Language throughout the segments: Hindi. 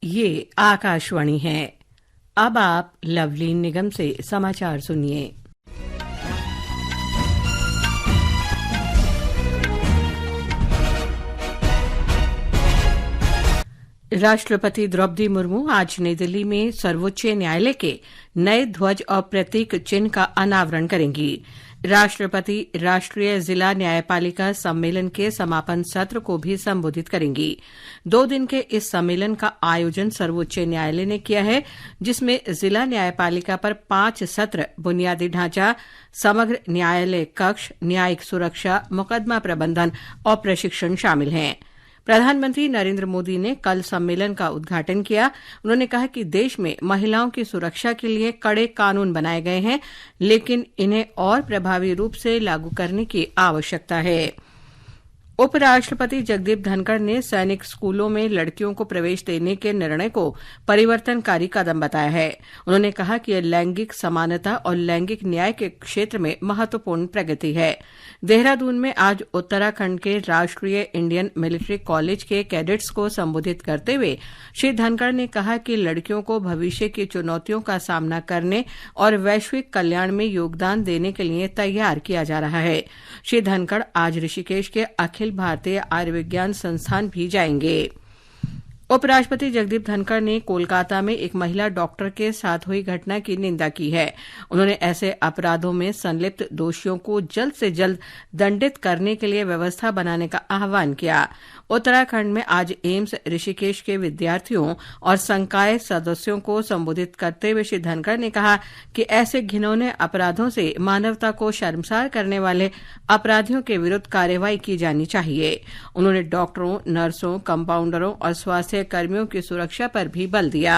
ये आकाशवाणी है। अब आप लवलीन निगम से समाचार सुनिए। राष्ट्रपति द्रौपदी मुर्मू आज नई दिल्ली में सर्वोच्च न्यायालय के नए ध्वज और प्रतीक चिन्ह का अनावरण करेंगी। राष्ट्रपति राष्ट्रीय जिला न्यायपालिका सम्मेलन के समापन सत्र को भी संबोधित करेंगी। 2 दिन के इस सम्मेलन का आयोजन सर्वोच्च न्यायालय ने किया है, जिसमें जिला न्यायपालिका पर 5 सत्र, बुनियादी ढांचा, समग्र न्यायालय कक्ष, न्यायिक सुरक्षा, मुकदमा प्रबंधन और प्रशिक्षण शामिल हैं। प्रधानमंत्री नरेंद्र मोदी ने कल सम्मेलन का उद्घाटन किया। उन्होंने कहा कि देश में महिलाओं की सुरक्षा के लिए कड़े कानून बनाए गए हैं, लेकिन इन्हें और प्रभावी रूप से लागू करने की आवश्यकता है। उपराष्ट्रपति जगदीप धनखड़ ने सैनिक स्कूलों में लड़कियों को प्रवेश देने के निर्णय को परिवर्तनकारी कदम बताया है। उन्होंने कहा कि यह लैंगिक समानता और लैंगिक न्याय के क्षेत्र में महत्वपूर्ण प्रगति है। देहरादून में आज उत्तराखंड के राष्ट्रीय इंडियन मिलिट्री कॉलेज के कैडेट्स को संबोधित करते हुए श्री धनखड़ ने कहा कि लड़कियों को भविष्य की चुनौतियों का सामना करने और वैश्विक कल्याण में योगदान देने के लिए तैयार किया जा रहा है। श्री धनखड़ आज ऋषिकेश के अखिल भारतीय आयुर्विज्ञान संस्थान भी जाएंगे। उपराष्ट्रपति जगदीप धनखड़ ने कोलकाता में एक महिला डॉक्टर के साथ हुई घटना की निंदा की है। उन्होंने ऐसे अपराधों में संलिप्त दोषियों को जल्द से जल्द दंडित करने के लिए व्यवस्था बनाने का आह्वान किया। उत्तराखंड में आज एम्स ऋषिकेश के विद्यार्थियों और संकाय सदस्यों को संबोधित करते हुए श्री धनखड़ ने कहा कि ऐसे घिनौने अपराधों से मानवता को शर्मसार करने वाले अपराधियों के विरुद्ध कार्रवाई की जानी चाहिए। उन्होंने डॉक्टरों, नर्सों, कंपाउंडरों और स्वास्थ्य कर्मियों की सुरक्षा पर भी बल दिया।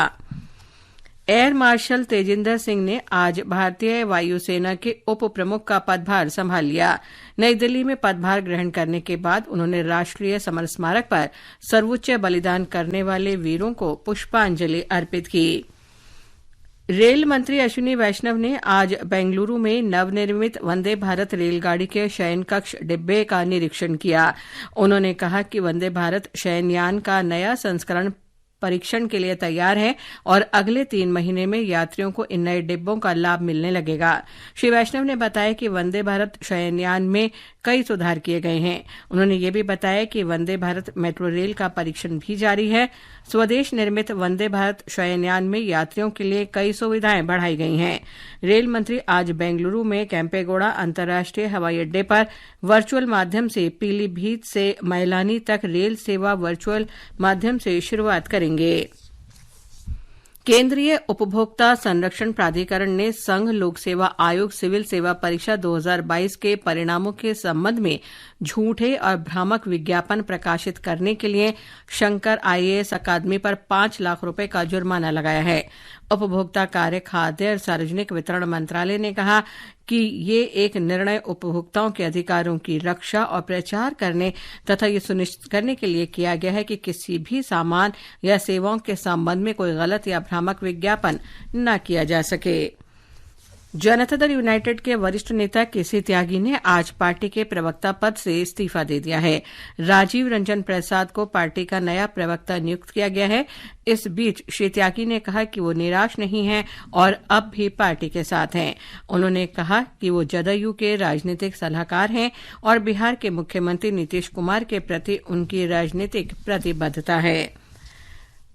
एयर मार्शल तेजिंदर सिंह ने आज भारतीय वायुसेना के उप प्रमुख का पदभार संभाल लिया। नई दिल्ली में पदभार ग्रहण करने के बाद उन्होंने राष्ट्रीय समर स्मारक पर सर्वोच्च बलिदान करने वाले वीरों को पुष्पांजलि अर्पित की। रेल मंत्री अश्विनी वैष्णव ने आज बेंगलुरु में नवनिर्मित वंदे भारत रेलगाड़ी के शयन कक्ष डिब्बे का निरीक्षण किया। उन्होंने कहा कि वंदे भारत शयनयान का नया संस्करण परीक्षण के लिए तैयार है और अगले 3 महीने में यात्रियों को इन नए डिब्बों का लाभ मिलने लगेगा। श्री वैष्णव ने बताया कि वंदे भारत शयनयान में कई सुधार किए गए हैं। उन्होंने ये भी बताया कि वंदे भारत मेट्रो रेल का परीक्षण भी जारी है। स्वदेश निर्मित वंदे भारत शयनयान में यात्रियों के लिए कई सुविधाएं बढ़ाई गई हैं। रेल मंत्री आज बेंगलुरु में केम्पेगौड़ा अंतर्राष्ट्रीय हवाई अड्डे पर वर्चुअल माध्यम से पीलीभीत से मैलानी तक रेल सेवा वर्चुअल माध्यम से शुरुआत करेंगे। केंद्रीय उपभोक्ता संरक्षण प्राधिकरण ने संघ लोक सेवा आयोग सिविल सेवा परीक्षा 2022 के परिणामों के संबंध में झूठे और भ्रामक विज्ञापन प्रकाशित करने के लिए शंकर आईएएस अकादमी पर 5 लाख रुपए का जुर्माना लगाया है। उपभोक्ता कार्य, खाद्य और सार्वजनिक वितरण मंत्रालय ने कहा कि ये एक निर्णय उपभोक्ताओं के अधिकारों की रक्षा और प्रचार करने तथा ये सुनिश्चित करने के लिए किया गया है कि किसी भी सामान या सेवाओं के संबंध में कोई गलत या भ्रामक विज्ञापन न किया जा सके। जनता दल यूनाइटेड के वरिष्ठ नेता केसी त्यागी ने आज पार्टी के प्रवक्ता पद से इस्तीफा दे दिया है। राजीव रंजन प्रसाद को पार्टी का नया प्रवक्ता नियुक्त किया गया है। इस बीच श्री त्यागी ने कहा कि वो निराश नहीं हैं और अब भी पार्टी के साथ हैं। उन्होंने कहा कि वो जदयू के राजनीतिक सलाहकार हैं और बिहार के मुख्यमंत्री नीतीश कुमार के प्रति उनकी राजनीतिक प्रतिबद्धता है।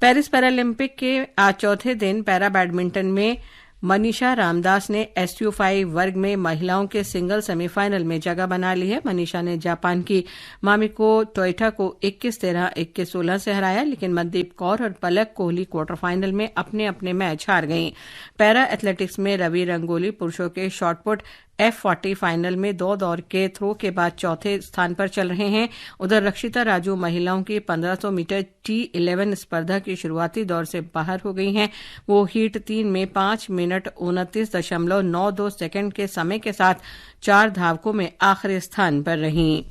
पेरिस पैरालंपिक के आज चौथे दिन पैरा बैडमिंटन में मनीषा रामदास ने SU5 वर्ग में महिलाओं के सिंगल सेमीफाइनल में जगह बना ली है। मनीषा ने जापान की मामिको टोयोटा को 21-13, 21-16 से हराया, लेकिन मनदीप कौर और पलक कोहली क्वार्टर फाइनल में अपने अपने मैच हार गईं। पैरा एथलेटिक्स में रवि रंगोली पुरुषों के शॉटपुट F40 फाइनल में 2 दौर के थ्रो के बाद चौथे स्थान पर चल रहे हैं। उधर रक्षिता राजू महिलाओं की 1500 मीटर T11 स्पर्धा की शुरुआती दौर से बाहर हो गई हैं। वो हीट 3 में 5 मिनट 29.92 सेकंड के समय के साथ 4 धावकों में आखिरी स्थान पर रहीं।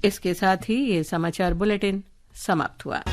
इसके साथ ही ये समाचार बुलेटिन समाप्त हुआ।